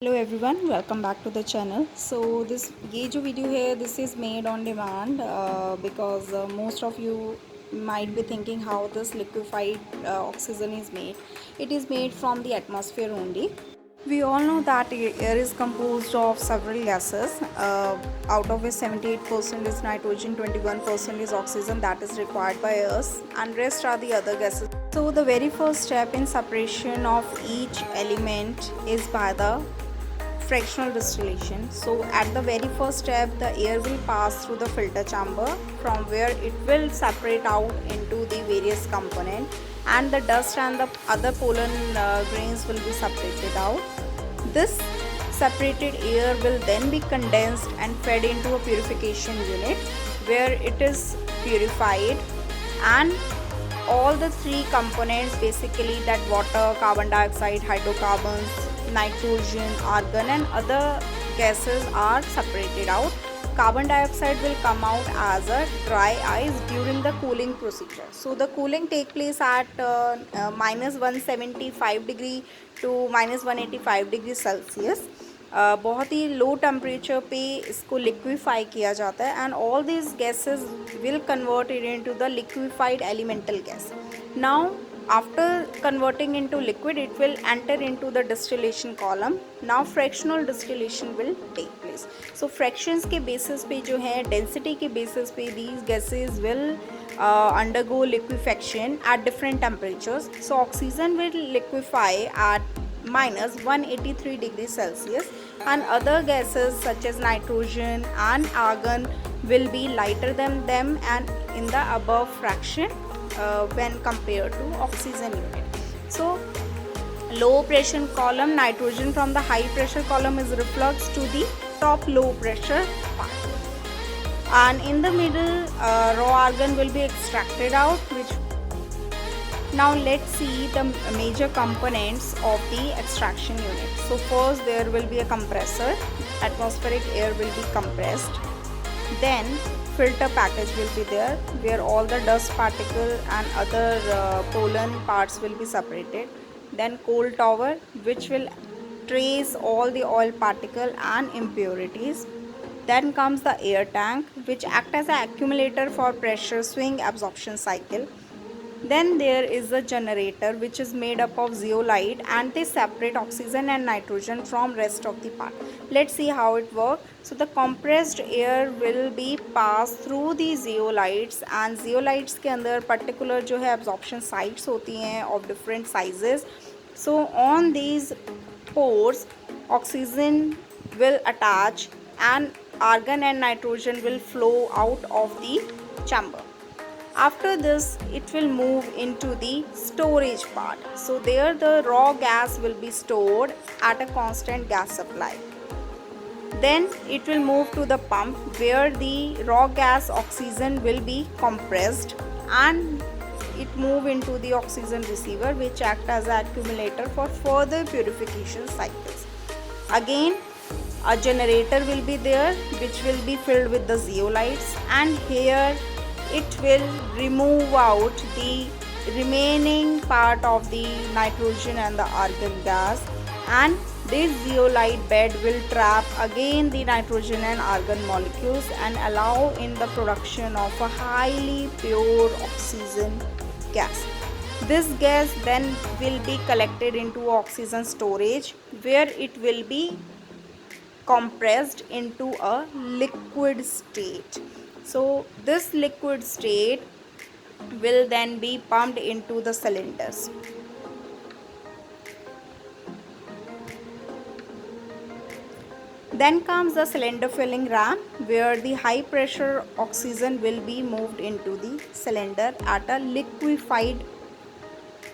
Hello everyone, welcome back to the channel. So ये जो video है this is made on demand because most of you might be thinking how this liquefied oxygen is made. It is made from the atmosphere only. We all know that air is composed of several gases, out of which 78% is nitrogen, 21% is oxygen that is required by us, and rest are the other gases. So the very first step in separation of each element is by the fractional distillation. So at the very first step the air will pass through the filter chamber, from where it will separate out into the various components, and the dust and the other pollen grains will be separated out. This separated air will then be condensed and fed into a purification unit, where it is purified, and all the three components, basically that water, carbon dioxide, hydrocarbons, nitrogen, argon and other gases are separated out. Carbon dioxide will come out as a dry ice during the cooling procedure. So the cooling take place at minus 175 degree to minus 185 degree Celsius. बहुत ही low temperature पे इसको liquefy किया जाता है, and all this gases will convert it into the liquefied elemental gas. Now after converting into liquid, it will enter into the distillation column. Now fractional distillation will take place. So fractions के basis पे जो है, density के basis पे these gases will undergo liquefaction at different temperatures. So oxygen will liquefy at minus 183 degrees Celsius, and other gases such as nitrogen and argon will be lighter than them and in the above fraction when compared to oxygen unit. So low pressure column, nitrogen from the high pressure column is refluxed to the top low pressure part, and in the middle raw argon will be extracted out, which now let's see the major components of the extraction unit. So first there will be a compressor. Atmospheric air will be compressed. Then filter package will be there, where all the dust particle and other pollen parts will be separated. Then cold tower, which will trace all the oil particle and impurities. Then comes the air tank, which act as an accumulator for pressure swing absorption cycle. Then there is a generator, which is made up of zeolite, and they separate oxygen and nitrogen from rest of the part. Let's see how it works. So the compressed air will be passed through the zeolites, and zeolites के अंदर particular जो है absorption sites होती हैं of different sizes. So on these pores oxygen will attach, and argon and nitrogen will flow out of the chamber. After this it will move into the storage part. So there the raw gas will be stored at a constant gas supply. Then it will move to the pump, where the raw gas oxygen will be compressed, and it move into the oxygen receiver, which act as an accumulator for further purification cycles. Again a generator will be there, which will be filled with the zeolites, and here it will remove out the remaining part of the nitrogen and the argon gas, and this zeolite bed will trap again the nitrogen and argon molecules and allow in the production of a highly pure oxygen gas. This gas then will be collected into oxygen storage, where it will be compressed into a liquid state. So this liquid state will then be pumped into the cylinders. Then comes the cylinder filling ramp, where the high pressure oxygen will be moved into the cylinder at a liquefied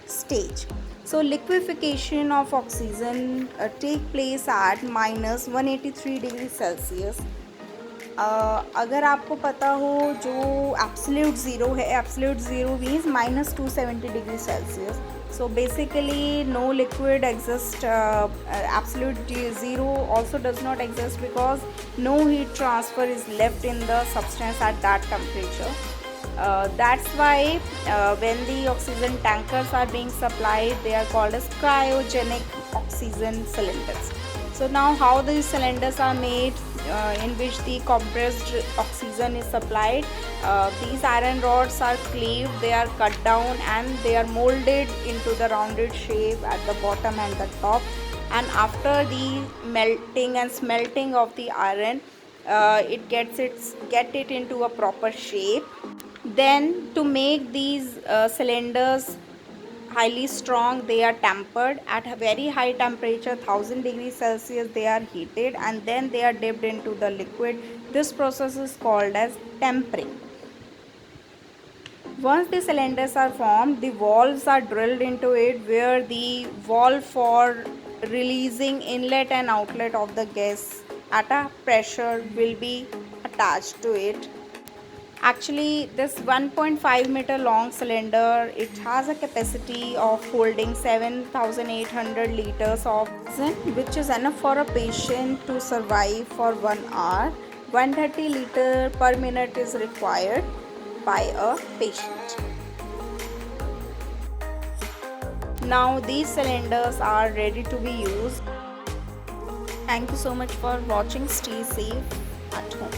stage. So liquefaction of oxygen take place at minus 183 degree Celsius. अगर आपको पता हो जो absolute zero है, absolute zero means minus 270 degree Celsius. So basically no liquid exists. Absolute zero also does not exist, because no heat transfer is left in the substance at that temperature. That's why when the oxygen tankers are being supplied, they are called as cryogenic oxygen cylinders. So now how these cylinders are made, in which the compressed oxygen is supplied. These iron rods are cleaved, they are cut down, and they are molded into the rounded shape at the bottom and the top. And after the melting and smelting of the iron, get it into a proper shape. Then to make these cylinders highly strong, they are tempered at a very high temperature, 1000 degrees Celsius. They are heated and then they are dipped into the liquid. This process is called as tempering. Once the cylinders are formed, the valves are drilled into it, where the valve for releasing inlet and outlet of the gas at a pressure will be attached to it. Actually, this 1.5 meter long cylinder, it has a capacity of holding 7,800 liters of oxygen, which is enough for a patient to survive for 1 hour. 130 liter per minute is required by a patient. Now these cylinders are ready to be used. Thank you so much for watching. Stay safe at home.